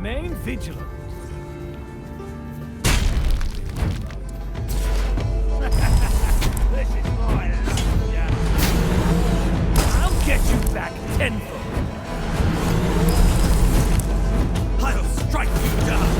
remain vigilant. This is my luck, yeah. I'll get you back tenfold. I'll strike you down.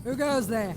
Who goes there?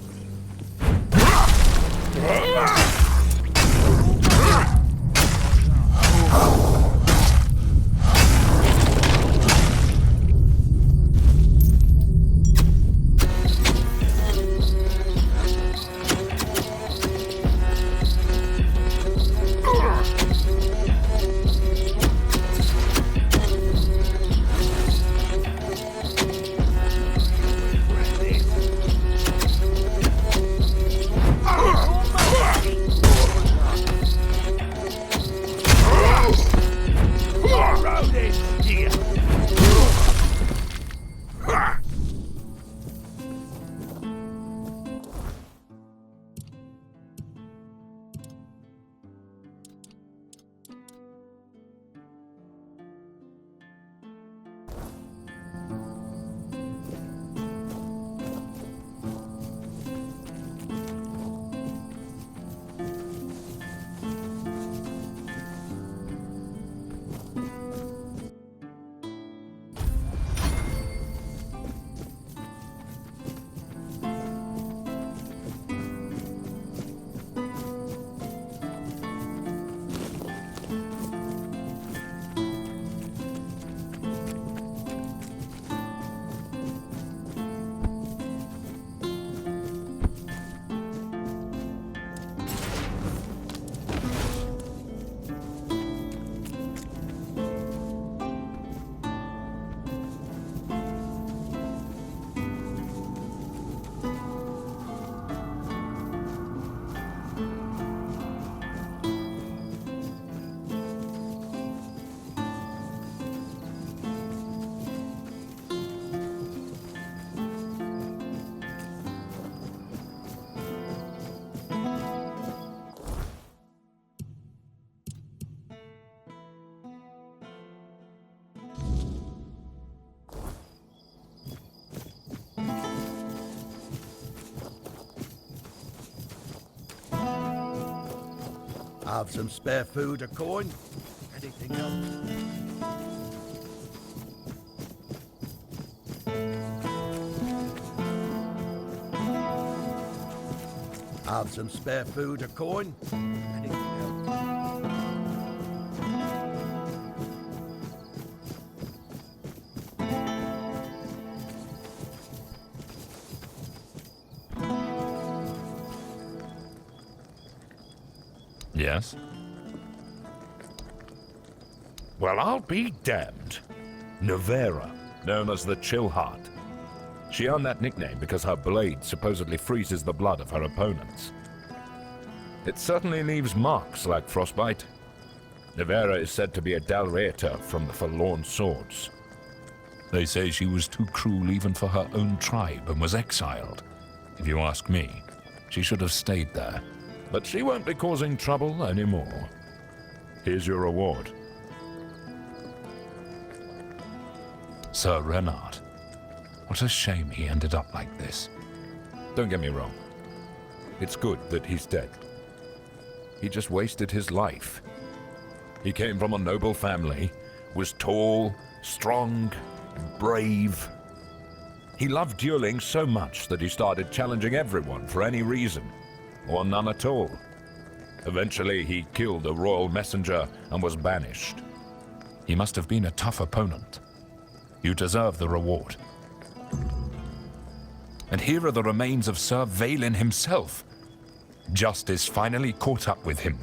Have some spare food, a coin? Anything else? Have some spare food, a coin? Anything else? Yes? Well, I'll be damned. Nevera, known as the Chill Heart. She earned that nickname because her blade supposedly freezes the blood of her opponents. It certainly leaves marks like frostbite. Nevera is said to be a Dalreator from the Forlorn Swords. They say she was too cruel even for her own tribe and was exiled. If you ask me, she should have stayed there. But she won't be causing trouble anymore. Here's your reward. Sir Renard. What a shame he ended up like this. Don't get me wrong. It's good that he's dead. He just wasted his life. He came from a noble family, was tall, strong, brave. He loved dueling so much that he started challenging everyone for any reason, or none at all. Eventually, he killed a royal messenger and was banished. He must have been a tough opponent. You deserve the reward. And here are the remains of Sir Valen himself. Justice finally caught up with him.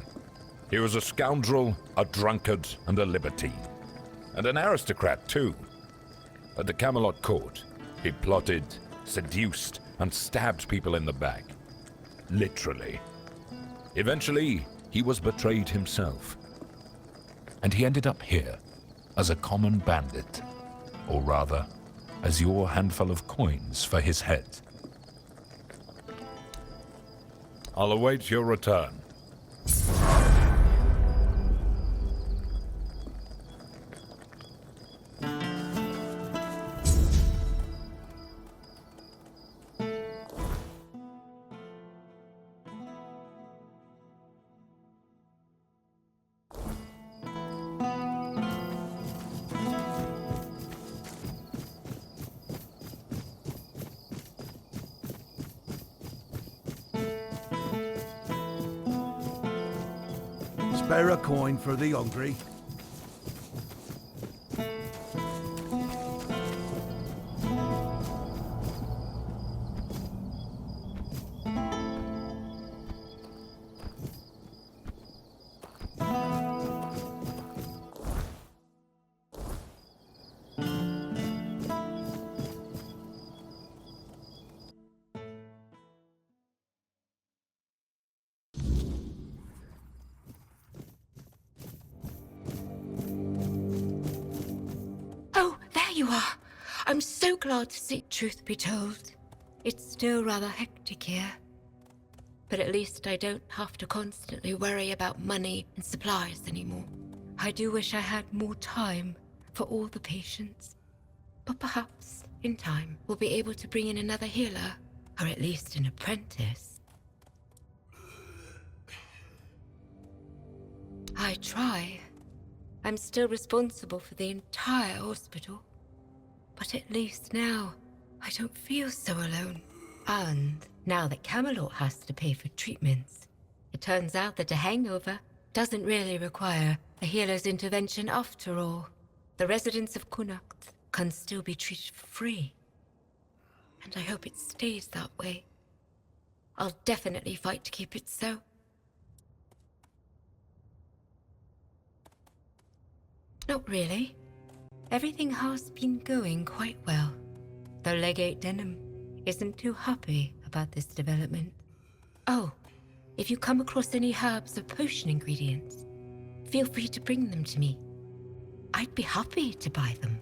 He was a scoundrel, a drunkard, and a libertine. And an aristocrat, too. At the Camelot court, he plotted, seduced, and stabbed people in the back. Literally. Eventually, he was betrayed himself. And he ended up here, as a common bandit. Or rather, as your handful of coins for his head. I'll await your return. Spare a coin for the hungry. Oh, there you are. I'm so glad to see. Truth be told, it's still rather hectic here. But at least I don't have to constantly worry about money and supplies anymore. I do wish I had more time for all the patients. But perhaps, in time, we'll be able to bring in another healer, or at least an apprentice. I try. I'm still responsible for the entire hospital. But at least now, I don't feel so alone. And now that Camelot has to pay for treatments, it turns out that a hangover doesn't really require a healer's intervention after all. The residents of Connacht can still be treated for free. And I hope it stays that way. I'll definitely fight to keep it so. Not really. Everything has been going quite well. Though Legate Danheim isn't too happy about this development. Oh, if you come across any herbs or potion ingredients, feel free to bring them to me. I'd be happy to buy them.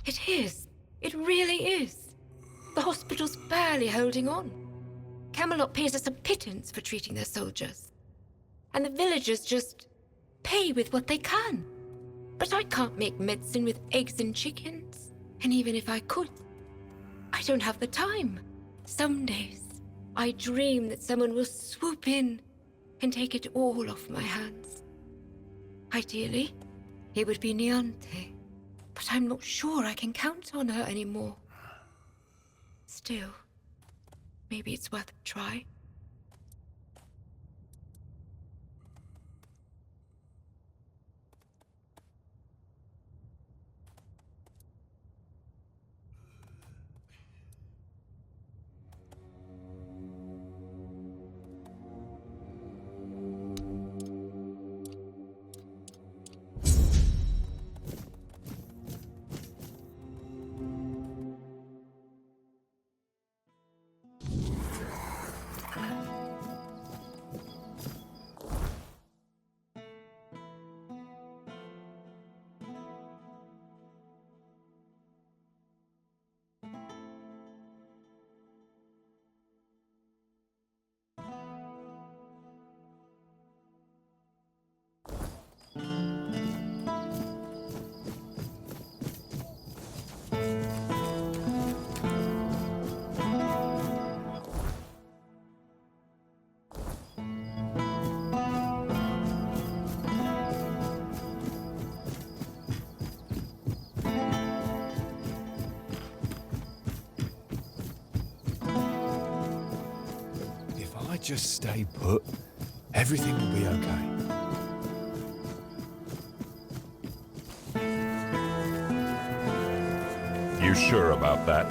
It is. It really is. The hospital's barely holding on. Camelot pays us a pittance for treating their soldiers. And the villagers just pay with what they can. But I can't make medicine with eggs and chickens. And even if I could, I don't have the time. Some days, I dream that someone will swoop in and take it all off my hands. Ideally, it would be Niante. But I'm not sure I can count on her anymore. Still, maybe it's worth a try. Just stay put. Everything will be okay. You sure about that?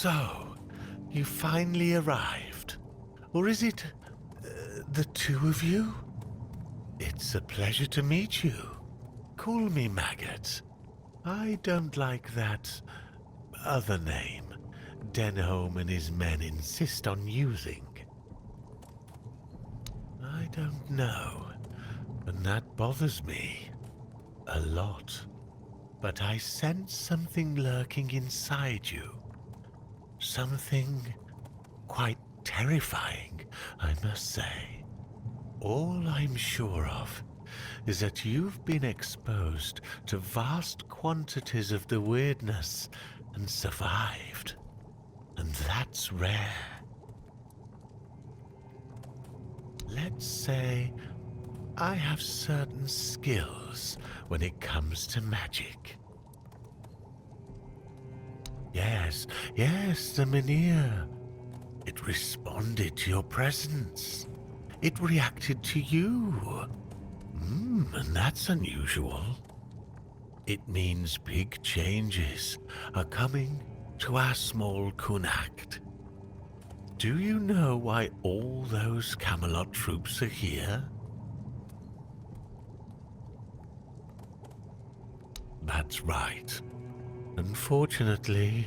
So, you finally arrived. Or is it the two of you? It's a pleasure to meet you. Call me Maggot. I don't like that other name Denholm and his men insist on using. I don't know, and that bothers me a lot. But I sense something lurking inside you. Something quite terrifying, I must say. All I'm sure of is that you've been exposed to vast quantities of the weirdness and survived. And that's rare. Let's say I have certain skills when it comes to magic. Yes, the Mynheer. It responded to your presence. It reacted to you. And that's unusual. It means big changes are coming to our small Kunakt. Do you know why all those Camelot troops are here? That's right. Unfortunately,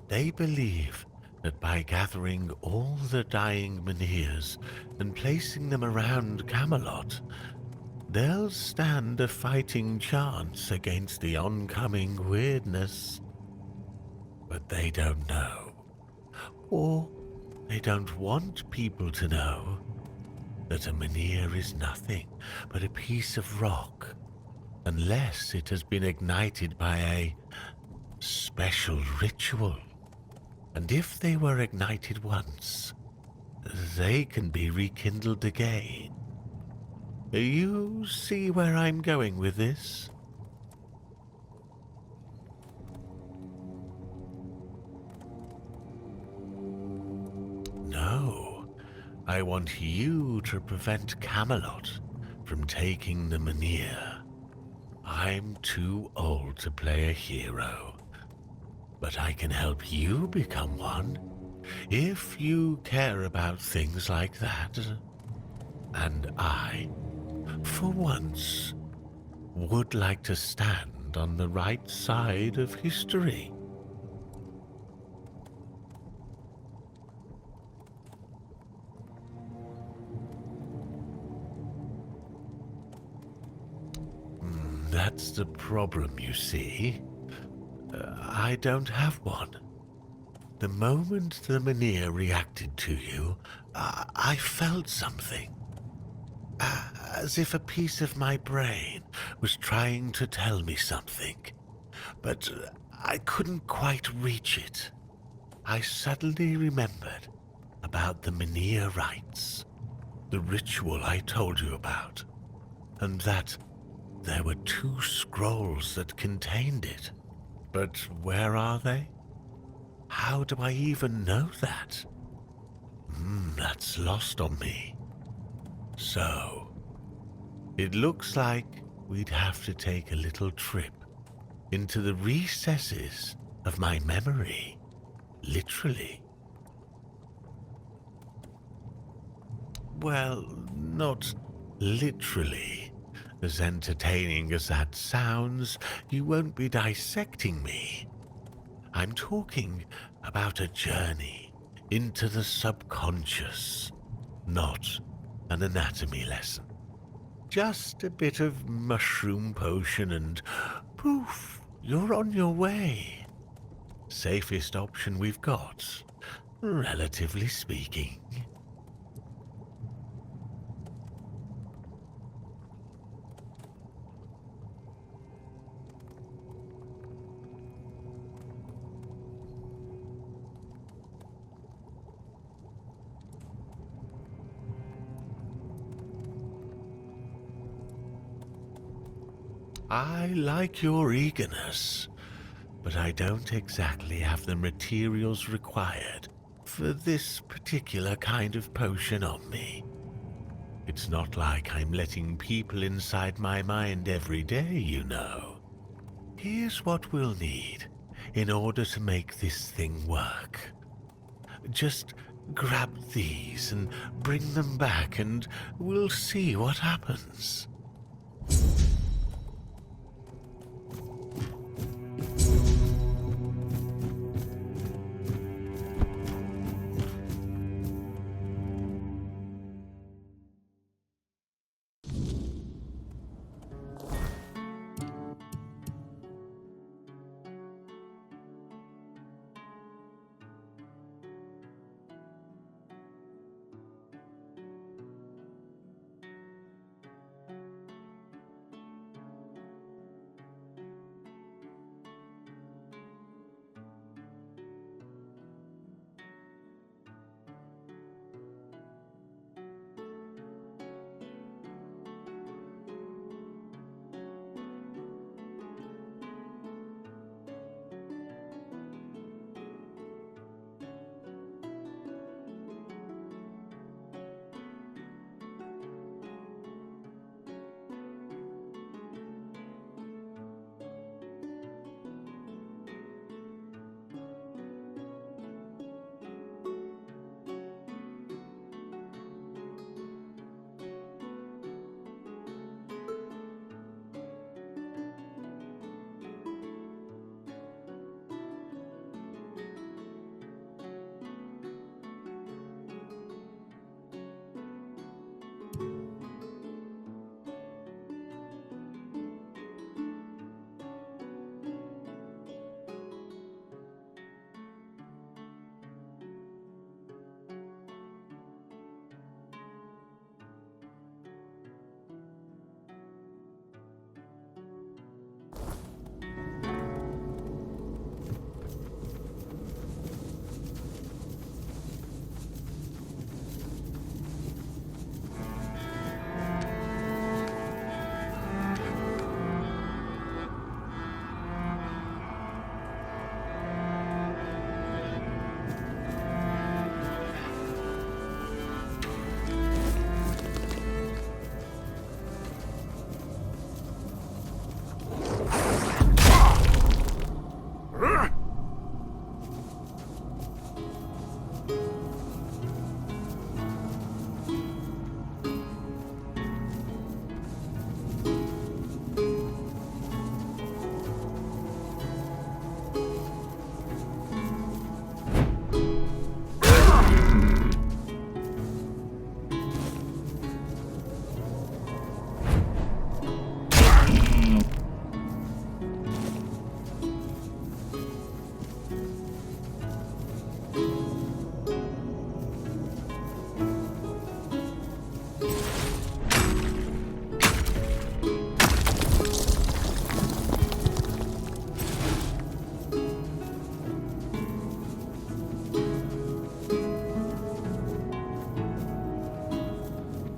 they believe that by gathering all the dying Mynheers and placing them around Camelot, they'll stand a fighting chance against the oncoming weirdness. But they don't know. Or they don't want people to know that a Mynheer is nothing but a piece of rock, unless it has been ignited by a special ritual. And if they were ignited once, they can be rekindled again. You see where I'm going with this? No, I want you to prevent Camelot from taking the Mynheer. I'm too old to play a hero, but I can help you become one if you care about things like that. And I, for once, would like to stand on the right side of history. That's the problem, you see. I don't have one. The moment the Mynheer reacted to you, I felt something. As if a piece of my brain was trying to tell me something, but I couldn't quite reach it. I suddenly remembered about the Mynheer rites, the ritual I told you about, and that there were 2 scrolls that contained it. But where are they? How do I even know that? That's lost on me. So, it looks like we'd have to take a little trip into the recesses of my memory, literally. Well, not literally. As entertaining as that sounds, you won't be dissecting me. I'm talking about a journey into the subconscious, not an anatomy lesson. Just a bit of mushroom potion and poof, you're on your way. Safest option we've got, relatively speaking. I like your eagerness, but I don't exactly have the materials required for this particular kind of potion on me. It's not like I'm letting people inside my mind every day, you know. Here's what we'll need in order to make this thing work. Just grab these and bring them back, and we'll see what happens.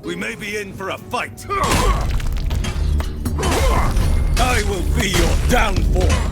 We may be in for a fight. I will be your downfall.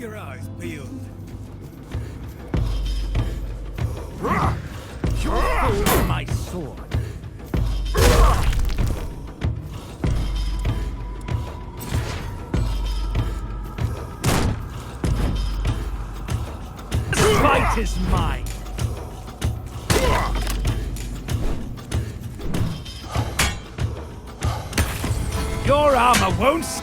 your eyes peeled. You'll fall with my sword. The fight is mine. Your armor won't.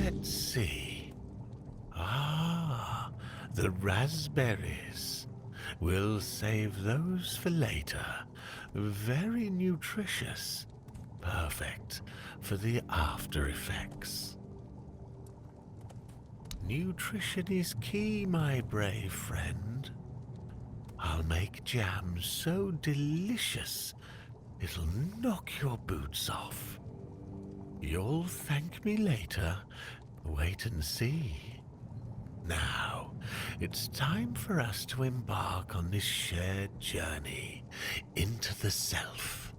Let's see. Ah, the raspberries. We'll save those for later. Very nutritious. Perfect for the after effects. Nutrition is key, my brave friend. I'll make jam so delicious it'll knock your boots off. You'll thank me later. Wait and see. Now, it's time for us to embark on this shared journey into the self.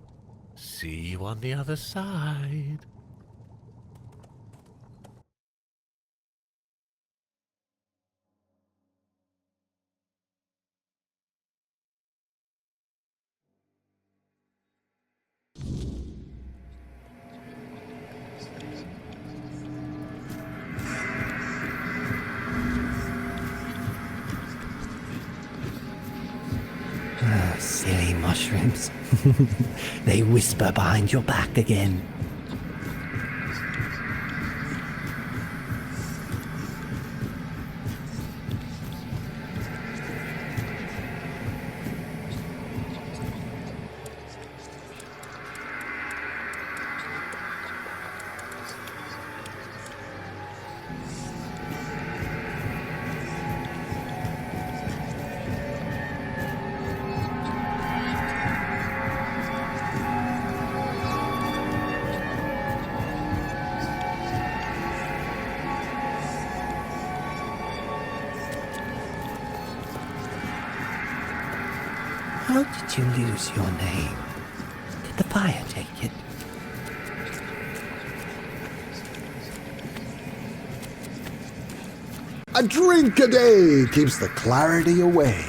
See you on the other side. Silly mushrooms. They whisper behind your back again. How did you lose your name? Did the fire take it? A drink a day keeps the clarity away.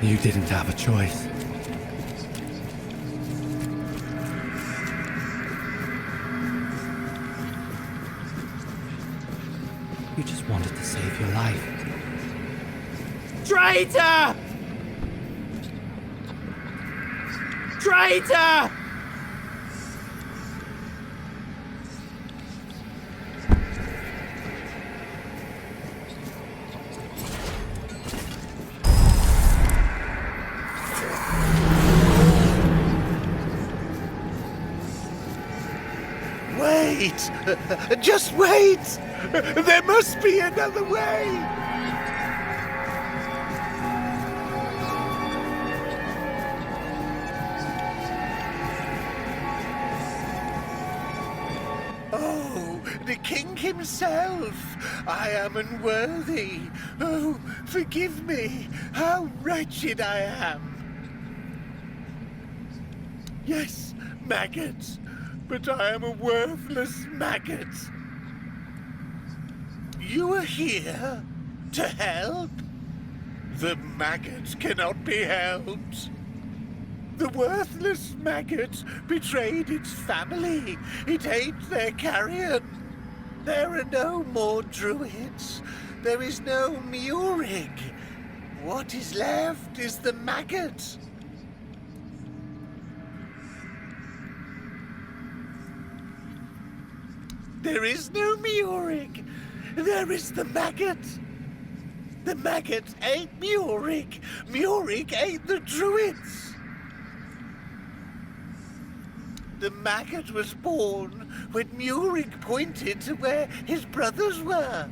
You didn't have a choice. You just wanted to save your life. Traitor! Traitor! Wait! Just wait! There must be another way! Oh, the king himself! I am unworthy. Oh, forgive me. How wretched I am. Yes, maggots. But I am a worthless maggot. You are here to help? The maggot cannot be helped. The worthless maggot betrayed its family. It ate their carrion. There are no more druids. There is no Murig. What is left is the maggot. There is no Murig. There is the maggot. The maggot ate Murig. Murig ate the druids. The maggot was born when Murig pointed to where his brothers were.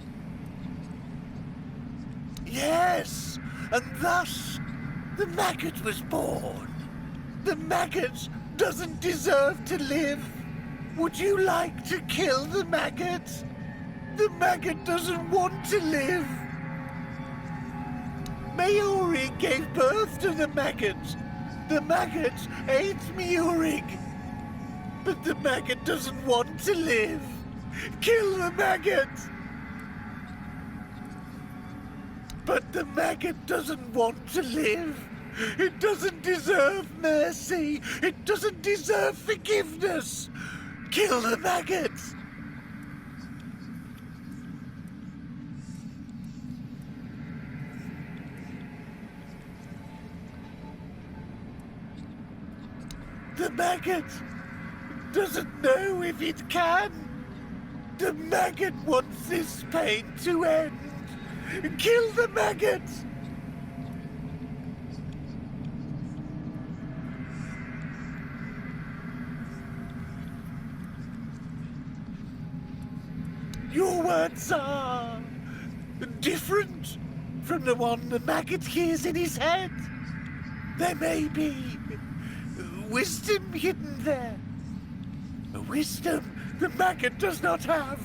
Yes, and thus the maggot was born. The maggot doesn't deserve to live. Would you like to kill the maggot? The maggot doesn't want to live. Murig gave birth to the maggot. The maggot ate Murig. But the maggot doesn't want to live. Kill the maggot! But the maggot doesn't want to live. It doesn't deserve mercy. It doesn't deserve forgiveness. Kill the maggot! The maggot doesn't know if it can. The maggot wants this pain to end. Kill the maggot! Your words are different from the one the maggot hears in his head. There may be wisdom hidden there. A wisdom the maggot does not have.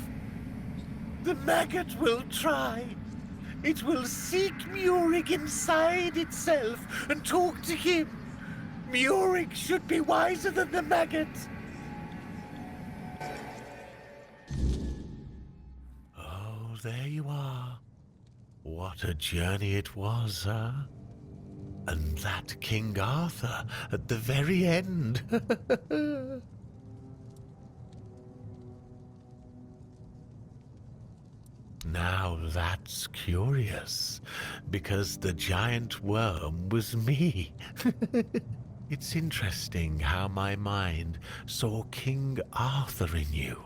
The maggot will try. It will seek Murig inside itself and talk to him. Murig should be wiser than the maggot. Oh, there you are. What a journey it was, huh? And that King Arthur at the very end. Now that's curious, because the giant worm was me. It's interesting how my mind saw King Arthur in you.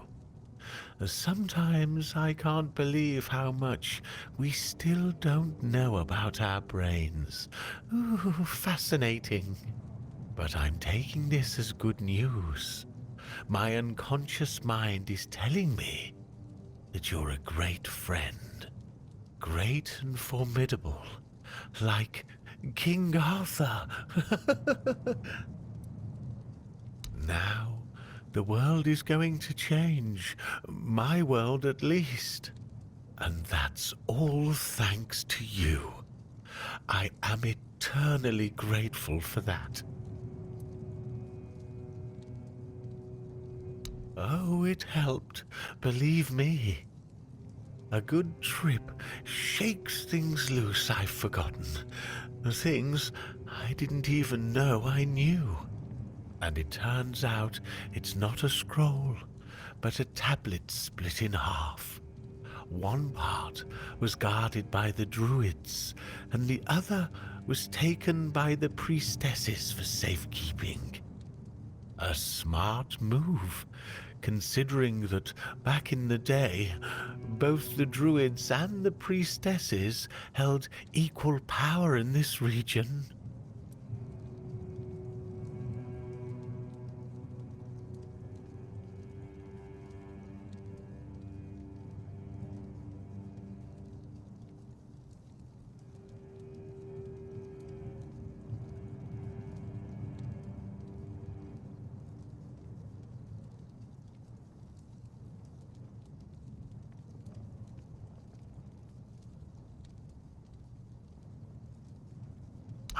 Sometimes I can't believe how much we still don't know about our brains. Ooh, fascinating. But I'm taking this as good news. My unconscious mind is telling me that you're a great friend. Great and formidable. Like King Arthur. Now, the world is going to change. My world, at least. And that's all thanks to you. I am eternally grateful for that. Oh, it helped, believe me. A good trip shakes things loose I've forgotten. Things I didn't even know I knew. And it turns out it's not a scroll, but a tablet split in half. One part was guarded by the druids, and the other was taken by the priestesses for safekeeping. A smart move, considering that back in the day, both the druids and the priestesses held equal power in this region.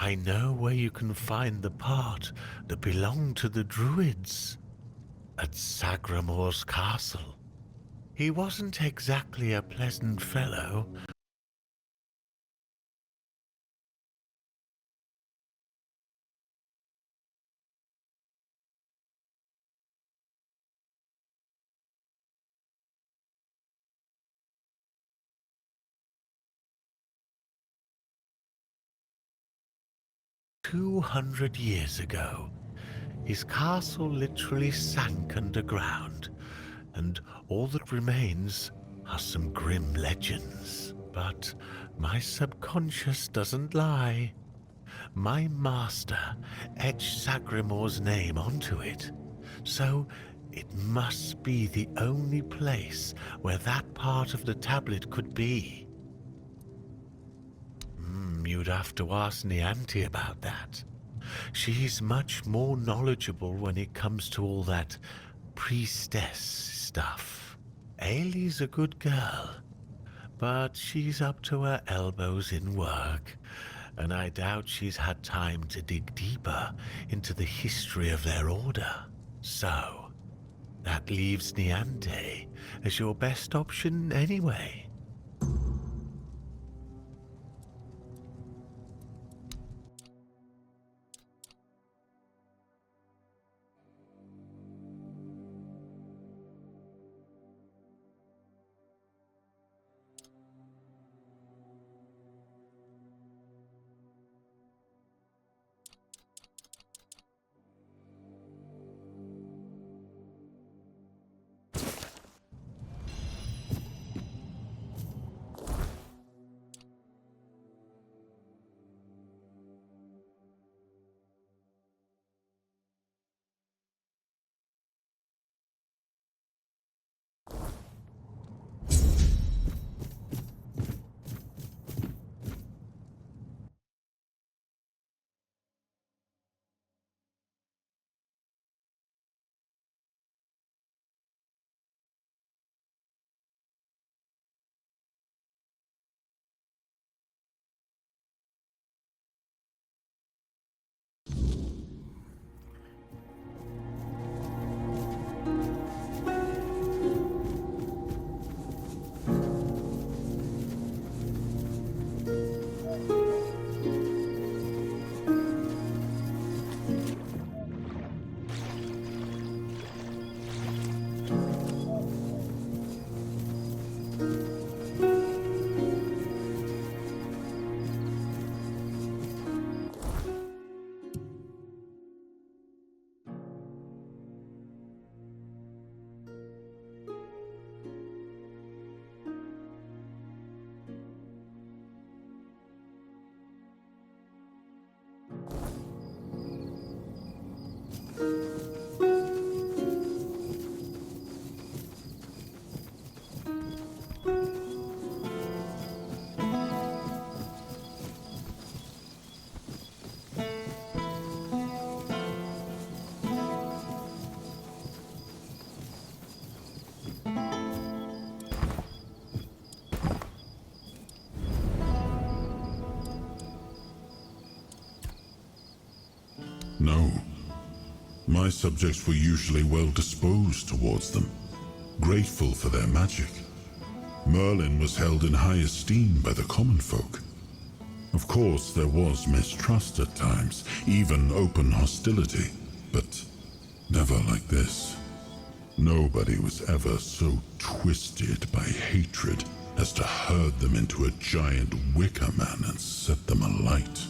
I know where you can find the part that belonged to the druids. At Sagramor's castle. He wasn't exactly a pleasant fellow. "200 years ago, his castle literally sank underground, and all that remains are some grim legends. But my subconscious doesn't lie. My master etched Sagramor's name onto it, so it must be the only place where that part of the tablet could be. You'd have to ask Nianti about that. She's much more knowledgeable when it comes to all that priestess stuff. Ailey's a good girl, but she's up to her elbows in work, and I doubt she's had time to dig deeper into the history of their order. So, that leaves Nianti as your best option anyway. My subjects were usually well disposed towards them, grateful for their magic. Merlin was held in high esteem by the common folk. Of course, there was mistrust at times, even open hostility, but never like this. Nobody was ever so twisted by hatred as to herd them into a giant wicker man and set them alight.